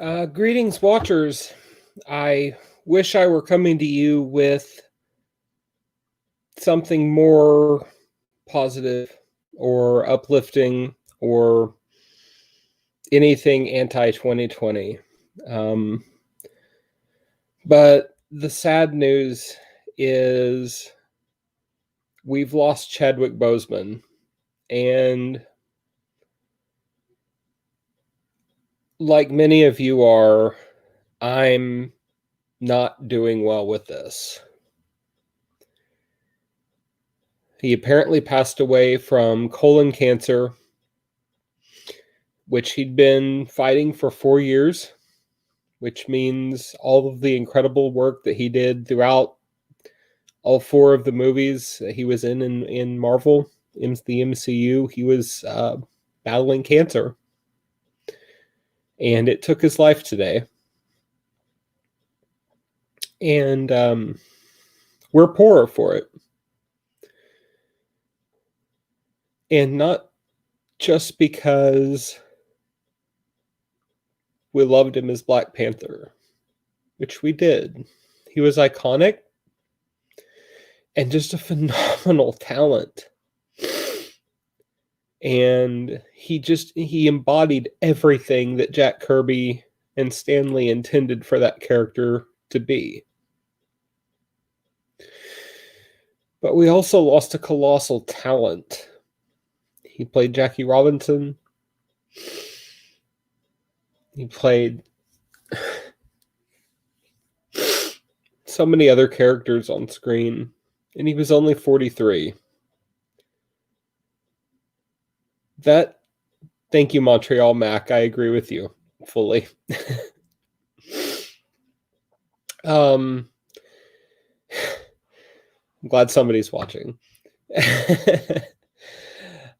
Greetings, watchers. I wish I were coming to you with something more positive or uplifting or anything anti 2020. Um, but the sad news is we've lost Chadwick Boseman. And like many of you are, I'm not doing well with this. He apparently passed away from colon cancer, which he'd been fighting for 4 years, which means all of the incredible work that he did throughout all four of the movies that he was in Marvel, in the MCU, he was battling cancer. And it took his life today. And we're poorer for it. And not just because we loved him as Black Panther, which we did. He was iconic and just a phenomenal talent. And he embodied everything that Jack Kirby and Stan Lee intended for that character to be. But we also lost a colossal talent. He played Jackie Robinson. He played so many other characters on screen, and he was only 43. Thank you, Montreal Mac. I agree with you fully. I'm glad somebody's watching.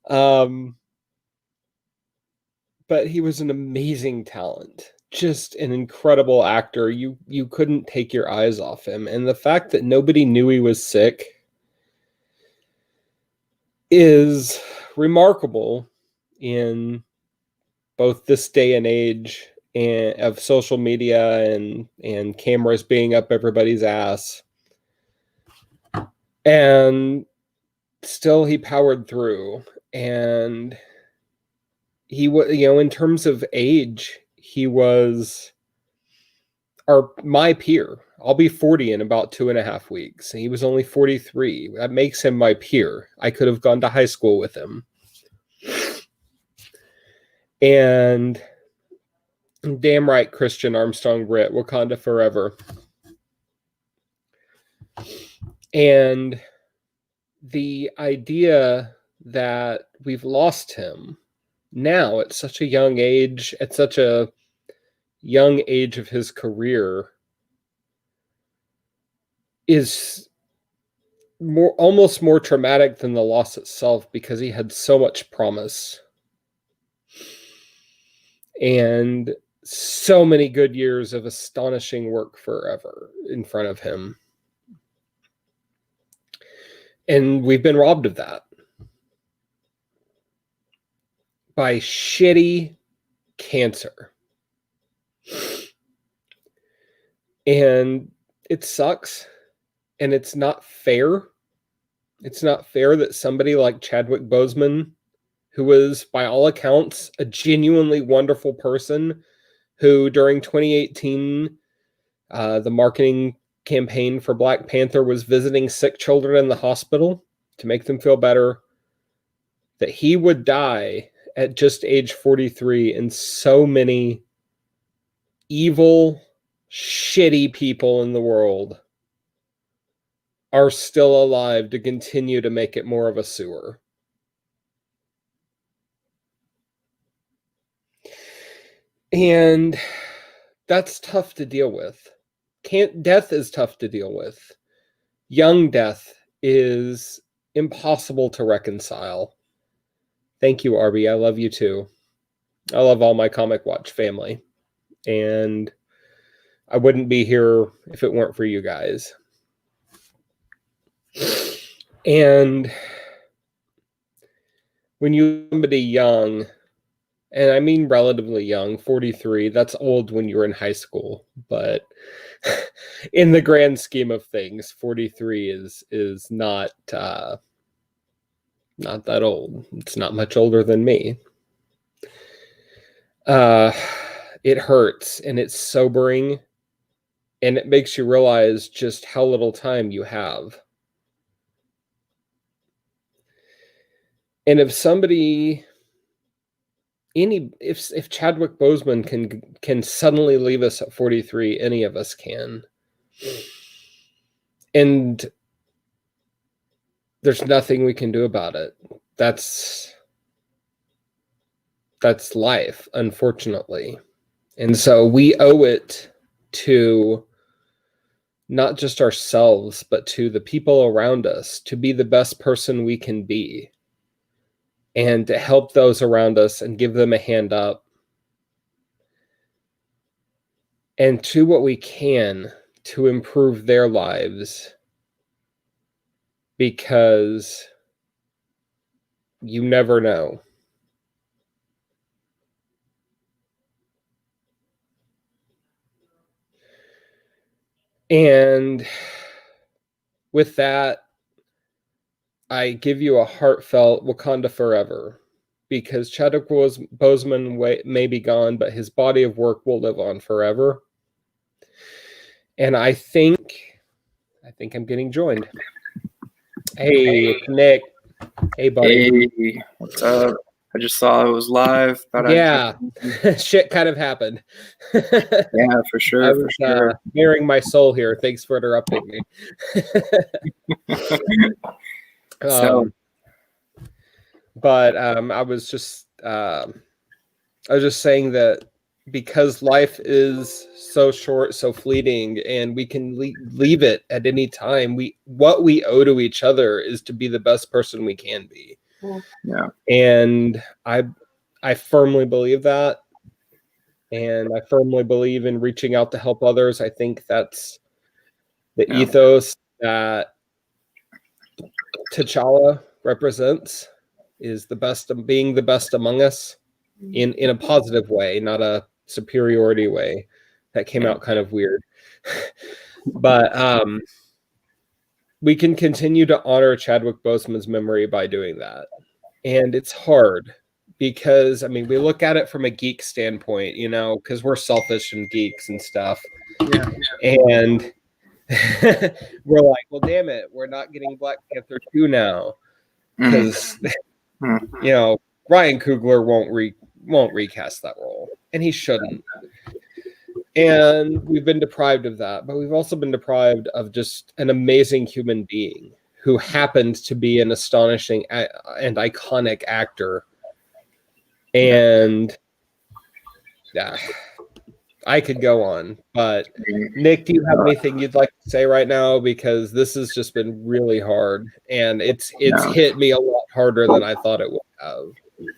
But he was an amazing talent, just an incredible actor. You couldn't take your eyes off him. And the fact that nobody knew he was sick is remarkable in both this day and age of social media and cameras being up everybody's ass. And still he powered through. And he was, in terms of age, he was my peer. I'll be 40 in about 2.5 weeks. He was only 43. That makes him my peer. I could have gone to high school with him. And damn right, Christian Armstrong Britt, Wakanda forever. And the idea that we've lost him now at such a young age, at such a young age of his career, is almost more traumatic than the loss itself, because he had so much promise and so many good years of astonishing work forever in front of him. And we've been robbed of that by shitty cancer. And it sucks. And it's not fair. It's not fair that somebody like Chadwick Boseman, who was, by all accounts, a genuinely wonderful person, who during 2018, the marketing campaign for Black Panther was visiting sick children in the hospital to make them feel better, that he would die at just age 43, and so many evil, shitty people in the world are still alive to continue to make it more of a sewer. And that's tough to deal with. Death is tough to deal with. Young death is impossible to reconcile. Thank you, Arby. I love you too. I love all my Comic Watch family. And I wouldn't be here if it weren't for you guys. And when you're somebody young And I mean relatively young, 43. That's old when you're in high school, but in the grand scheme of things, 43 is not not that old. It's not much older than me. It hurts and it's sobering, and it makes you realize just how little time you have. And if somebody, if Chadwick Boseman can suddenly leave us at 43, any of us can. And there's nothing we can do about it. That's life, unfortunately. And so we owe it to not just ourselves, but to the people around us to be the best person we can be, and to help those around us and give them a hand up, and do what we can to improve their lives, because you never know. And with that, I give you a heartfelt Wakanda forever, because Chadwick Boseman may be gone, but his body of work will live on forever. And I think I'm getting joined. Hey, Nick. Hey, buddy. Hey, what's up? I just saw it was live. Yeah, shit kind of happened. Yeah, for sure. I was bearing my soul here. Thanks for interrupting me. But I was just saying that because life is so short, so fleeting, and we can leave it at any time, what we owe to each other is to be the best person we can be. Yeah. And I firmly believe that. And I firmly believe in reaching out to help others. I think that's the ethos that T'Challa represents, is the best, being the best among us in a positive way, not a superiority way. That came out kind of weird. But we can continue to honor Chadwick Boseman's memory by doing that. And it's hard because, I mean, we look at it from a geek standpoint, you know, because we're selfish and geeks and stuff. Yeah. And we're like, well, damn it, we're not getting Black Panther 2 now. Because, you know, Ryan Coogler won't recast that role. And he shouldn't. And we've been deprived of that. But we've also been deprived of just an amazing human being who happened to be an astonishing and iconic actor. And yeah, I could go on, but Nick, do you have anything you'd like to say right now? Because this has just been really hard, and it's hit me a lot harder than I thought it would have.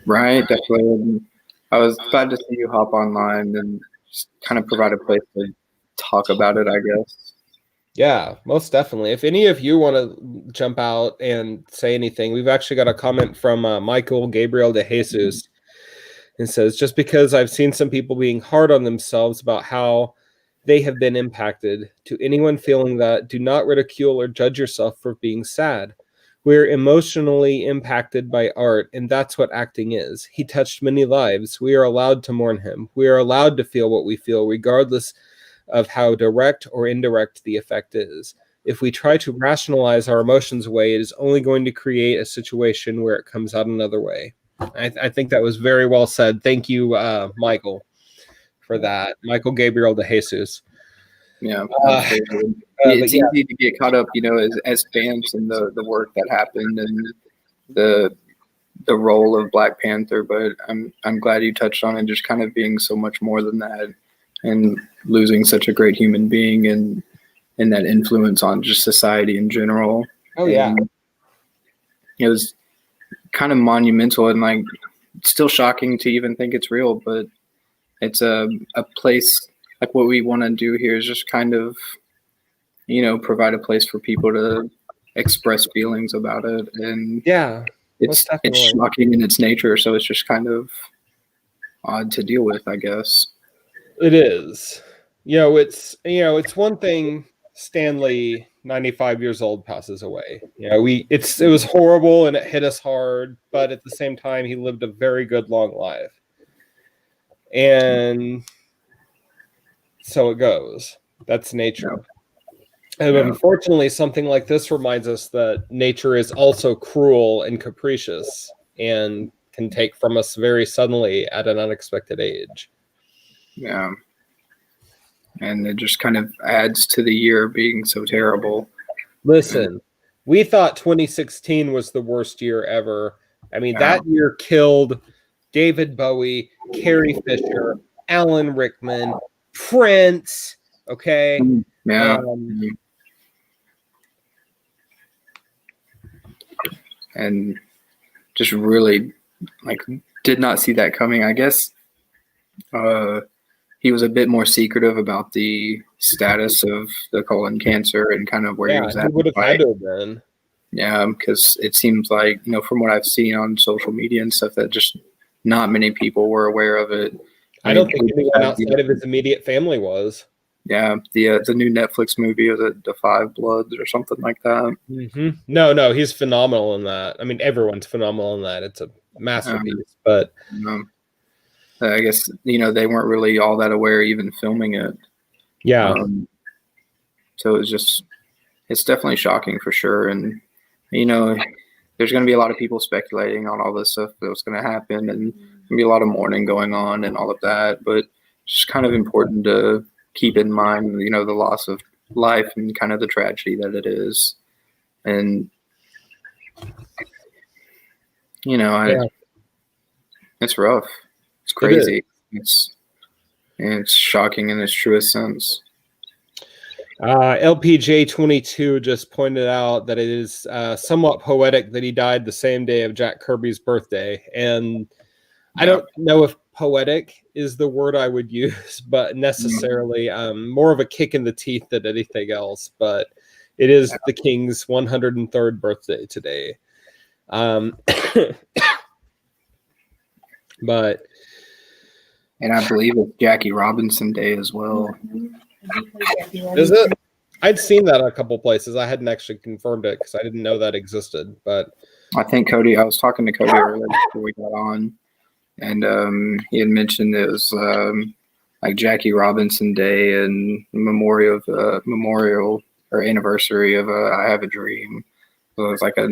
Right, definitely. I was glad to see you hop online and just kind of provide a place to talk about it, I guess. Yeah, most definitely. If any of you want to jump out and say anything, we've actually got a comment from Michael Gabriel de Jesus. And says, just because I've seen some people being hard on themselves about how they have been impacted, to anyone feeling that, do not ridicule or judge yourself for being sad. We're emotionally impacted by art, and that's what acting is. He touched many lives. We are allowed to mourn him. We are allowed to feel what we feel, regardless of how direct or indirect the effect is. If we try to rationalize our emotions away, it is only going to create a situation where it comes out another way. I think that was very well said. Thank you, Michael, for that. Michael Gabriel de Jesus. Yeah, it's easy to get caught up, you know, as fans in the work that happened and the role of Black Panther. But I'm glad you touched on it, just kind of being so much more than that, and losing such a great human being and that influence on just society in general. Oh yeah, and it was kind of monumental and like still shocking to even think it's real, but it's a place like what we want to do here is just kind of, you know, provide a place for people to express feelings about it. And yeah, it's shocking in its nature. So it's just kind of odd to deal with, I guess. It is. It's one thing Stanley, 95 years old, passes away. It was horrible and it hit us hard, but at the same time, he lived a very good long life. And so it goes. That's nature. And unfortunately, something like this reminds us that nature is also cruel and capricious and can take from us very suddenly at an unexpected age. Yeah. And it just kind of adds to the year being so terrible. Listen, we thought 2016 was the worst year ever. I mean, that year killed David Bowie, Carrie Fisher, Alan Rickman, Prince. Okay. Yeah. And just really did not see that coming. I guess he was a bit more secretive about the status of the colon cancer and kind of where he was at. He would have had to have been. Yeah, because it seems like, from what I've seen on social media and stuff, that just not many people were aware of it. I don't think anyone outside of his immediate family was. Yeah, the new Netflix movie, was it The Five Bloods or something like that? Mm-hmm. No, he's phenomenal in that. I mean, everyone's phenomenal in that. It's a masterpiece, but I guess, they weren't really all that aware even filming it. Yeah. So it's definitely shocking for sure. And, there's going to be a lot of people speculating on all this stuff that was going to happen, and be a lot of mourning going on and all of that. But it's just kind of important to keep in mind, the loss of life and kind of the tragedy that it is. And, it's rough. It's crazy. It's shocking in its truest sense. LPJ 22 just pointed out that it is somewhat poetic that he died the same day of Jack Kirby's birthday. And I don't know if poetic is the word I would use, but necessarily more of a kick in the teeth than anything else. But it is the King's 103rd birthday today. But and I believe it's Jackie Robinson Day as well. Is it? I'd seen that a couple places. I hadn't actually confirmed it because I didn't know that existed. But I think I was talking to Cody earlier before we got on, and he had mentioned it was like Jackie Robinson Day and memorial or anniversary of I Have a Dream. So it was like a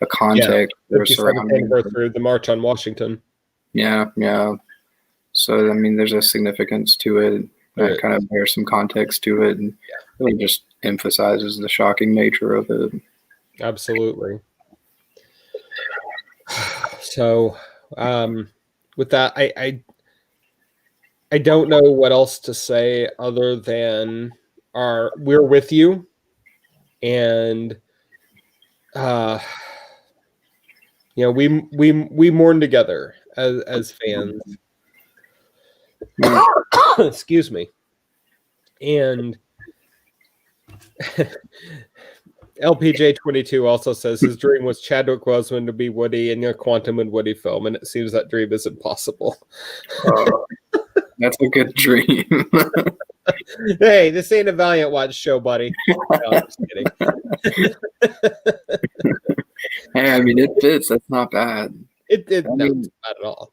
context. Yeah, 52nd anniversary of the March on Washington. Yeah. So, I mean, there's a significance to it that kind of bears some context to it, and really just emphasizes the shocking nature of it. Absolutely. So, with that, I don't know what else to say other than we're with you, and we mourn together as fans. Excuse me. And LPJ 22 also says his dream was Chadwick Boseman to be Woody in a Quantum and Woody film, and it seems that dream isn't possible. That's a good dream. Hey, this ain't a Valiant Watch show, buddy. No, I'm just kidding. Hey, I mean, it fits. That's not bad. It's not at all.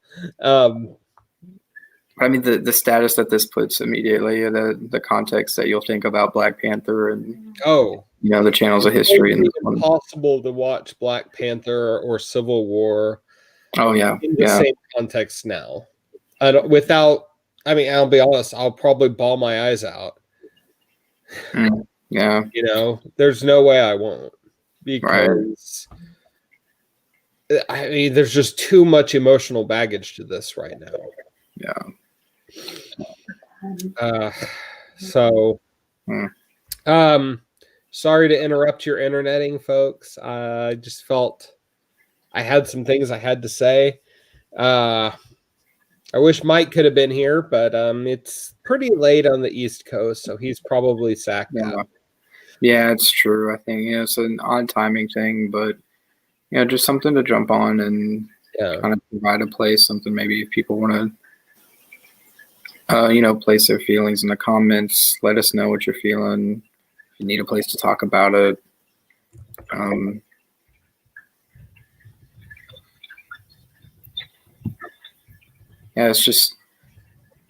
I mean, the status that this puts immediately, the context that you'll think about Black Panther and the channels of history. It's impossible to watch Black Panther or Civil War. Oh yeah, in the same context now. I'll be honest. I'll probably bawl my eyes out. Yeah. There's no way I won't, because I mean, there's just too much emotional baggage to this right now. Yeah. Sorry to interrupt your interneting, folks. I just felt I had some things I had to say. I wish Mike could have been here, but it's pretty late on the East Coast, so he's probably sacked out. Yeah, it's true. I think it's an odd timing thing, but just something to jump on and kind of provide a place, something maybe if people want to, place their feelings in the comments, let us know what you're feeling. If you need a place to talk about it. It's just,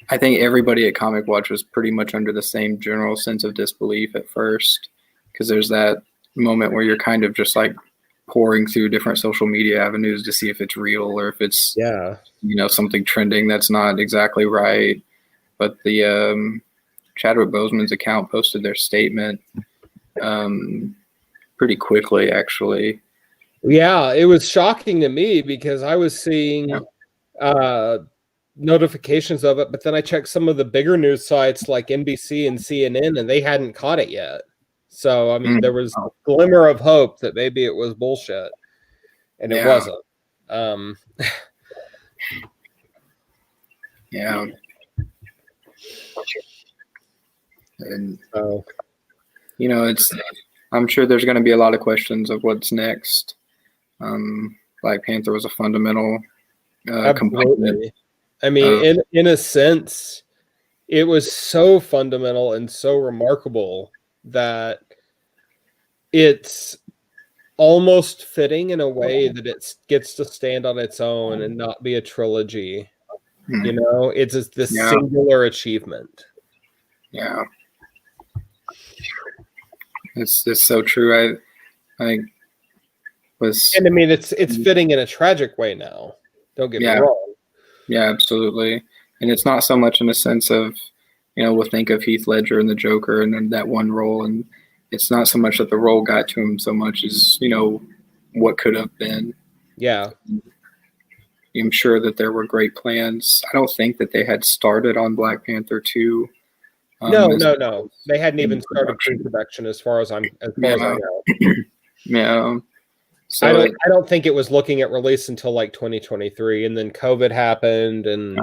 I think everybody at Comic Watch was pretty much under the same general sense of disbelief at first, because there's that moment where you're kind of just like pouring through different social media avenues to see if it's real or if it's something trending that's not exactly right. But the Chadwick Boseman's account posted their statement pretty quickly, actually. Yeah, it was shocking to me because I was seeing notifications of it, but then I checked some of the bigger news sites like NBC and CNN, and they hadn't caught it yet. So, I mean, there was a glimmer of hope that maybe it was bullshit, and it wasn't. Yeah. And, I'm sure there's going to be a lot of questions of what's next. Black Panther was a fundamental component. I mean, in a sense, it was so fundamental and so remarkable that it's almost fitting in a way that it gets to stand on its own and not be a trilogy. It's just this singular achievement. Yeah. It's so true. I mean, it's fitting in a tragic way now. Don't get me wrong. Yeah, absolutely. And it's not so much in the sense of, we'll think of Heath Ledger and the Joker and then that one role, and it's not so much that the role got to him so much as, what could have been. Yeah. I'm sure that there were great plans. I don't think that they had started on Black Panther 2. No. They hadn't even started pre-production as far as I know. Yeah. So I don't think it was looking at release until like 2023, and then COVID happened, and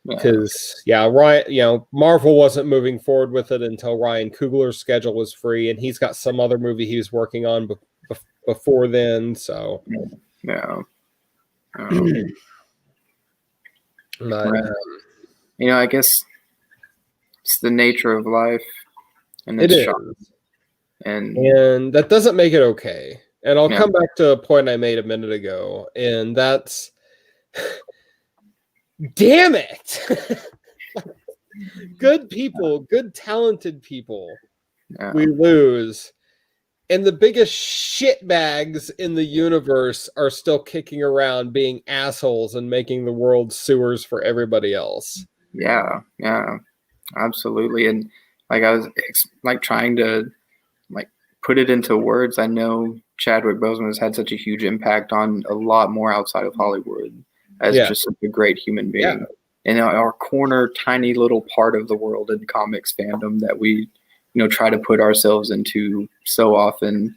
because Ryan, Marvel wasn't moving forward with it until Ryan Coogler's schedule was free, and he's got some other movie he was working on before then. So I guess it's the nature of life, and it is, and that doesn't make it okay. And I'll come back to a point I made a minute ago, and that's, damn it! Good people, good talented people, we lose. And the biggest shitbags in the universe are still kicking around being assholes and making the world sewers for everybody else. Yeah, absolutely. And like I was trying to put it into words. I know Chadwick Boseman has had such a huge impact on a lot more outside of Hollywood as just such a great human being. In our corner, tiny little part of the world in comics fandom that we, try to put ourselves into so often,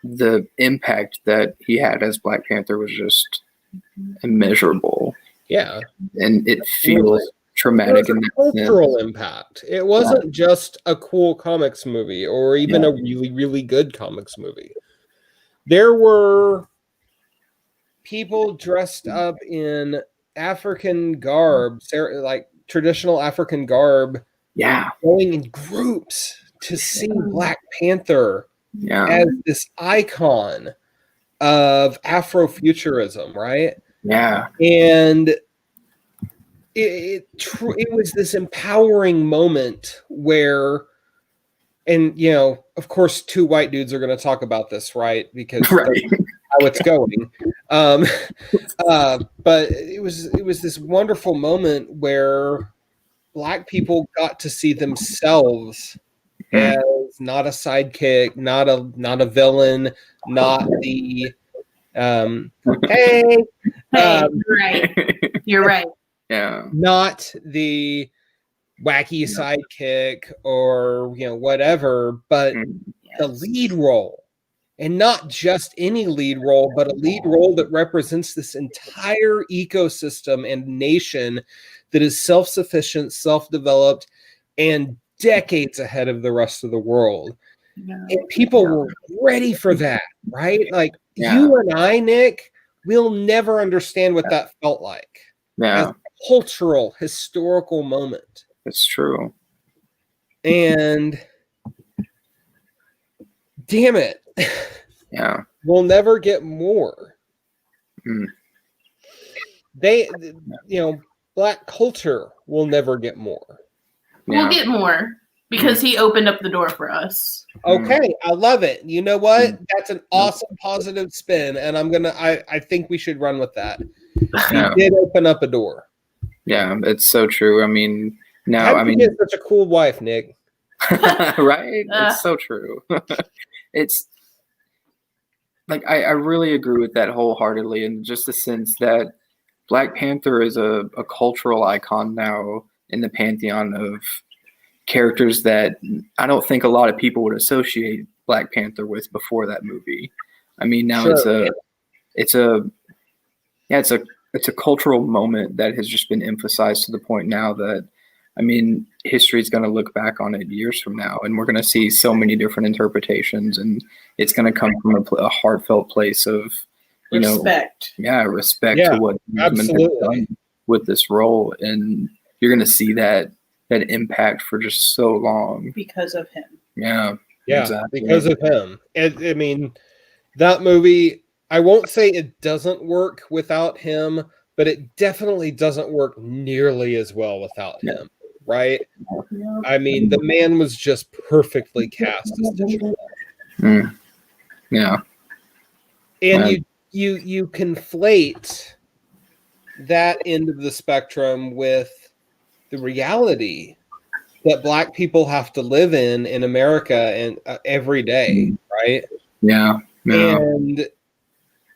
the impact that he had as Black Panther was just immeasurable. Yeah. And it feels traumatic in that cultural impact. It wasn't just a cool comics movie or even a really, really good comics movie. There were people dressed up in African garb, like traditional African garb, going in groups to see Black Panther as this icon of Afrofuturism, right? Yeah. And it was this empowering moment where, and of course, two white dudes are going to talk about this, right? Because that's how it's going. But it was this wonderful moment where Black people got to see themselves as not a sidekick, not a villain, not the You're right. Yeah. Not the wacky sidekick or whatever, but the lead role. And not just any lead role, but a lead role that represents this entire ecosystem and nation that is self-sufficient, self-developed, and decades ahead of the rest of the world. And people were ready for that, right? Like you and I, Nick, we'll never understand what that felt like. Yeah. As a cultural, historical moment. It's true. And damn it. Yeah. We'll never get more. They, Black culture will never get more. We'll get more because he opened up the door for us. Okay, I love it. You know what? That's an awesome positive spin, and I think we should run with that. He did open up a door. Yeah, it's so true. I mean, now, How did you get such a cool wife, Nick? Right? It's so true. It's like, I really agree with that wholeheartedly, in just the sense that Black Panther is a cultural icon now in the pantheon of characters that I don't think a lot of people would associate Black Panther with before that movie. I mean, now it's a cultural moment that has just been emphasized to the point now that, I mean, history is going to look back on it years from now, and we're going to see so many different interpretations, and it's going to come from a heartfelt place of, respect to what absolutely has done with this role, and you're going to see that impact for just so long because of him. Yeah, exactly. Because of him. I mean, that movie, I won't say it doesn't work without him, but it definitely doesn't work nearly as well without him, right? I mean, the man was just perfectly cast as T'Challa. Yeah. And you conflate that end of the spectrum with the reality that Black people have to live in America and every day, right? Yeah. And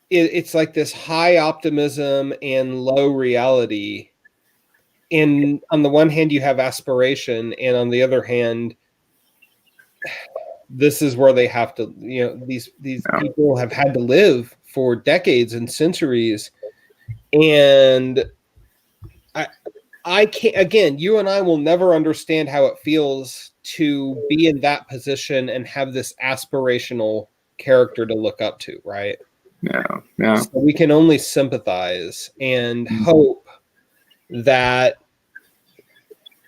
it's like this high optimism and low reality. And on the one hand, you have aspiration, and on the other hand, this is where they have to, these people have had to live for decades and centuries. And I can't, again, you and I will never understand how it feels to be in that position and have this aspirational character to look up to, right? Yeah. So we can only sympathize and hope that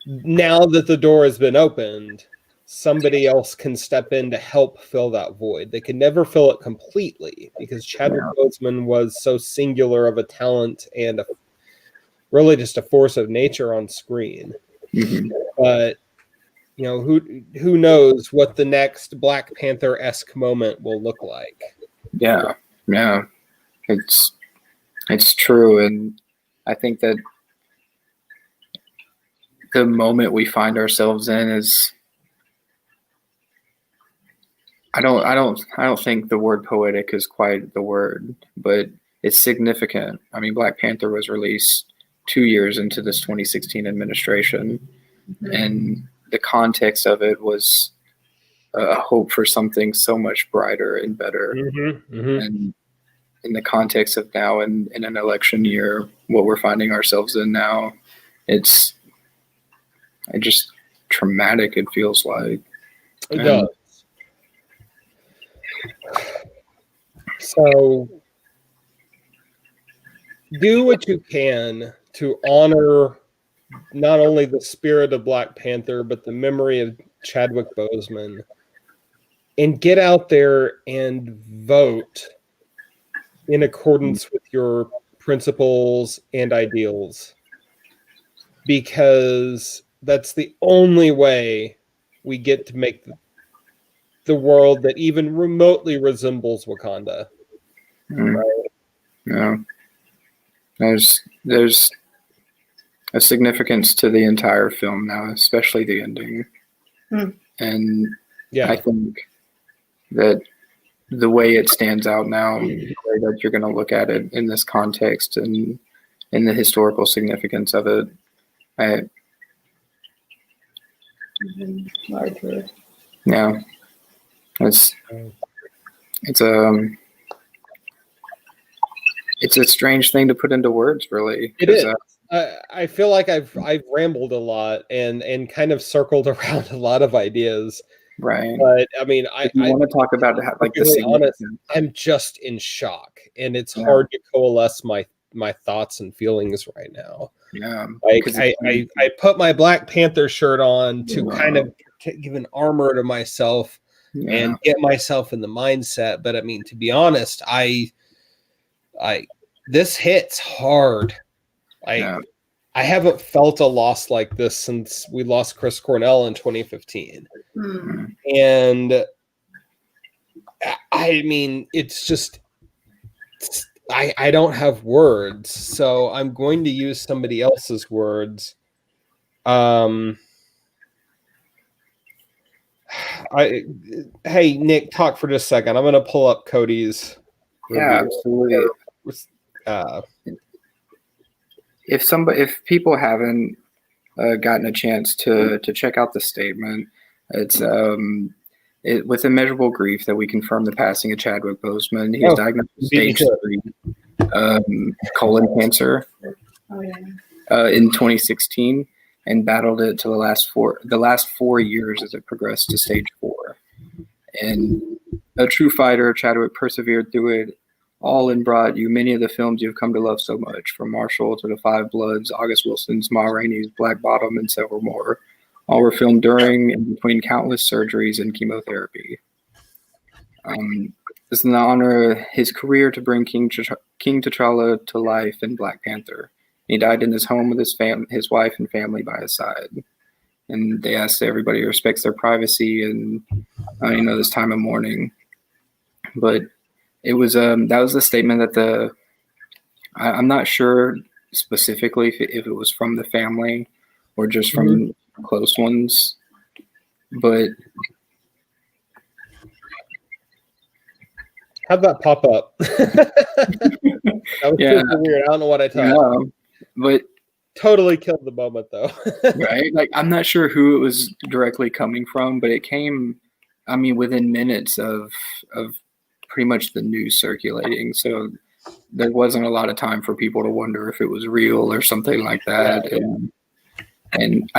now that the door has been opened, somebody else can step in to help fill that void. They can never fill it completely because Chadwick Boseman was so singular of a talent and really just a force of nature on screen. But who knows what the next Black Panther-esque moment will look like. Yeah. It's true, and I think that the moment we find ourselves in is, I don't think the word poetic is quite the word, but it's significant. I mean, Black Panther was released 2 years into this 2016 administration, and the context of it was a hope for something so much brighter and better. And in the context of now, in an election year, what we're finding ourselves in now, it's just traumatic, it feels like. It does. So do what you can to honor not only the spirit of Black Panther, but the memory of Chadwick Boseman, and get out there and vote in accordance with your principles and ideals, because that's the only way we get to make the world that even remotely resembles Wakanda. Right? Yeah. There's a significance to the entire film now, especially the ending. And I think that the way it stands out now, the way that you're going to look at it in this context and in the historical significance of it, yeah, it's a strange thing to put into words, really. It is. I feel like I've rambled a lot and kind of circled around a lot of ideas. Right. But I mean, I want to talk about like the honest, I'm just in shock, and it's hard to coalesce my thoughts and feelings right now. Yeah, like I put my Black Panther shirt on to kind of give an armor to myself and get myself in the mindset. But I mean, to be honest, I this hits hard. I haven't felt a loss like this since we lost Chris Cornell in 2015. And I mean, it's just, I don't have words, so I'm going to use somebody else's words. Hey, Nick, talk for just a second. I'm going to pull up Cody's review. Yeah, absolutely. If people haven't gotten a chance to check out the statement, it's with immeasurable grief that we confirm the passing of Chadwick Boseman. He was diagnosed with stage 3 colon cancer in 2016 and battled it to the last 4 years as it progressed to stage 4. And a true fighter, Chadwick persevered through it all and brought you many of the films you've come to love so much, from Marshall to The Five Bloods, August Wilson's Ma Rainey's Black Bottom, and several more. All were filmed during and between countless surgeries and chemotherapy. It's an honor his career to bring King T'Challa to life in Black Panther. He died in his home with his wife and family by his side. And they asked everybody respects their privacy and this time of mourning. But it was that was the statement that I'm not sure specifically if it was from the family or just from close ones, but how'd that pop up? That was super weird. I don't know what I thought. But totally killed the moment though. Right? Like, I'm not sure who it was directly coming from, but it came, within minutes of pretty much the news circulating. So there wasn't a lot of time for people to wonder if it was real or something like that. And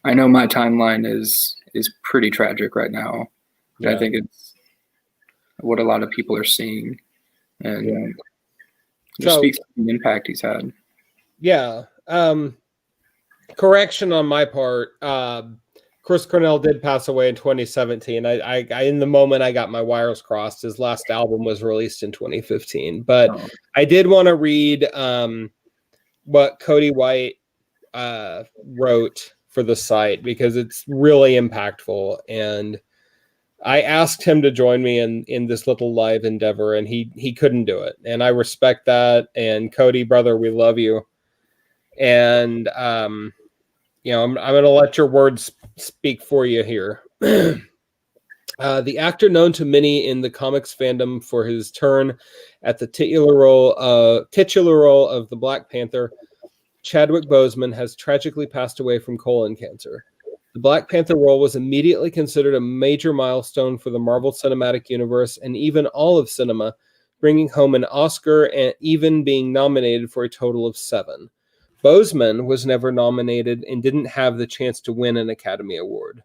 I know my timeline is pretty tragic right now. I think it's what a lot of people are seeing, and it speaks to the impact he's had. Yeah. Correction on my part. Chris Cornell did pass away in 2017. I in the moment I got my wires crossed. His last album was released in 2015. But I did want to read what Cody White wrote for the site, because it's really impactful. And I asked him to join me in this little live endeavor, and he couldn't do it. And I respect that. And Cody, brother, we love you. And I'm going to let your words speak for you here. The actor known to many in the comics fandom for his turn at the titular role of the Black Panther, Chadwick Boseman, has tragically passed away from colon cancer. The Black Panther role was immediately considered a major milestone for the Marvel Cinematic Universe and even all of cinema, bringing home an Oscar and even being nominated for a total of 7. Boseman was never nominated and didn't have the chance to win an Academy Award.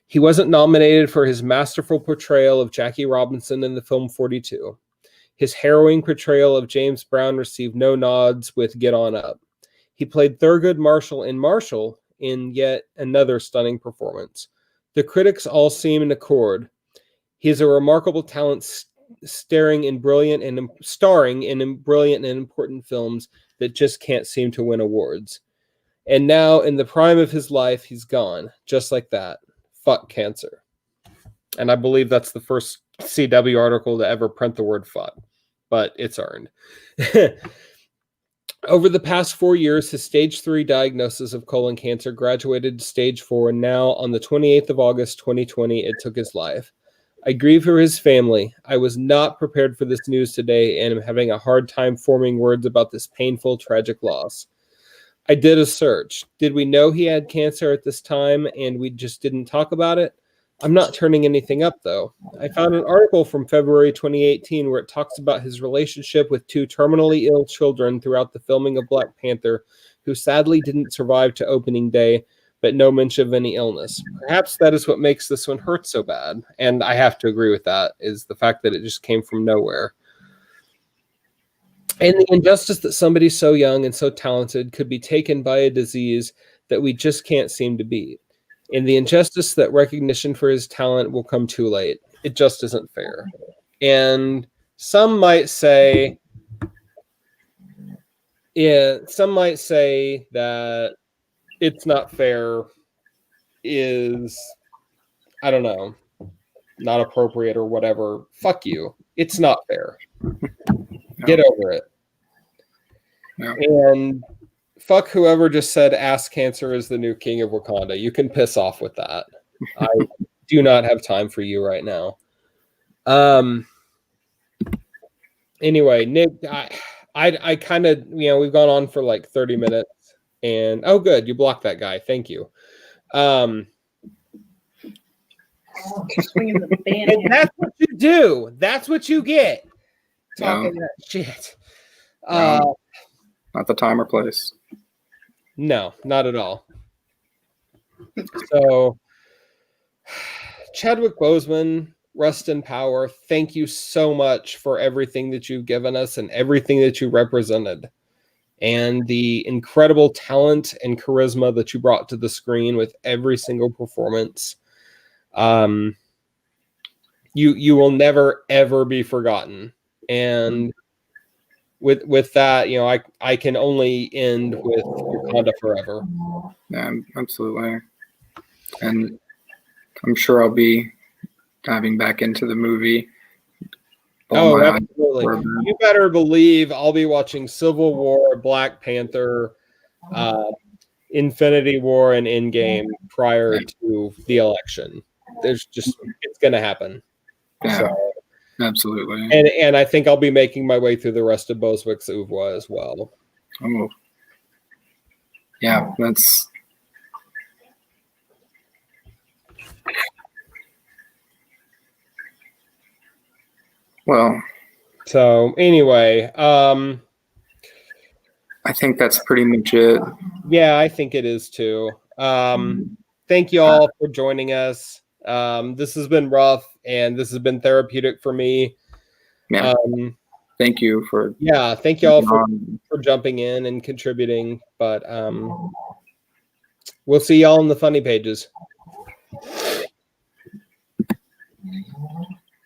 He wasn't nominated for his masterful portrayal of Jackie Robinson in the film 42. His harrowing portrayal of James Brown received no nods with Get On Up. He played Thurgood Marshall in yet another stunning performance. The critics all seem in accord. He is a remarkable talent, starring in brilliant and important films that just can't seem to win awards. And now, in the prime of his life, he's gone. Just like that. Fuck cancer. And I believe that's the first CW article to ever print the word fuck. But it's earned. Over the past 4 years, his stage 3 diagnosis of colon cancer graduated to stage 4, and now, on the 28th of August, 2020, it took his life. I grieve for his family. I was not prepared for this news today and am having a hard time forming words about this painful, tragic loss. I did a search. Did we know he had cancer at this time and we just didn't talk about it? I'm not turning anything up, though. I found an article from February 2018 where it talks about his relationship with 2 terminally ill children throughout the filming of Black Panther, who sadly didn't survive to opening day, but no mention of any illness. Perhaps that is what makes this one hurt so bad. And I have to agree with that, is the fact that it just came from nowhere. And the injustice that somebody so young and so talented could be taken by a disease that we just can't seem to beat. And the injustice that recognition for his talent will come too late. It just isn't fair. And some might say that it's not fair is, I don't know, not appropriate or whatever. Fuck you. It's not fair. Get over it. No. And fuck whoever just said ass cancer is the new king of Wakanda. You can piss off with that. I do not have time for you right now. Anyway, Nick, I kind of, we've gone on for like 30 minutes and oh good, you blocked that guy. Thank you. And that's what you do. That's what you get. Talking that shit. Not the time or place. No, not at all. So, Chadwick Boseman, rest in power. Thank you so much for everything that you've given us and everything that you represented, and the incredible talent and charisma that you brought to the screen with every single performance. You will never ever be forgotten. And with that, I can only end with Wakanda forever. Yeah, absolutely. And I'm sure I'll be diving back into the movie. Oh, absolutely. You better believe I'll be watching Civil War, Black Panther, Infinity War, and Endgame prior to the election. It's going to happen. Yeah, so, absolutely. And I think I'll be making my way through the rest of Boswick's oeuvre as well. Oh, yeah, that's. Well, so anyway, I think that's pretty much it. Yeah, I think it is too. Thank you all for joining us. This has been rough and this has been therapeutic for me. Yeah. Thank you for. Yeah, thank you all for jumping in and contributing. But we'll see y'all in the funny pages.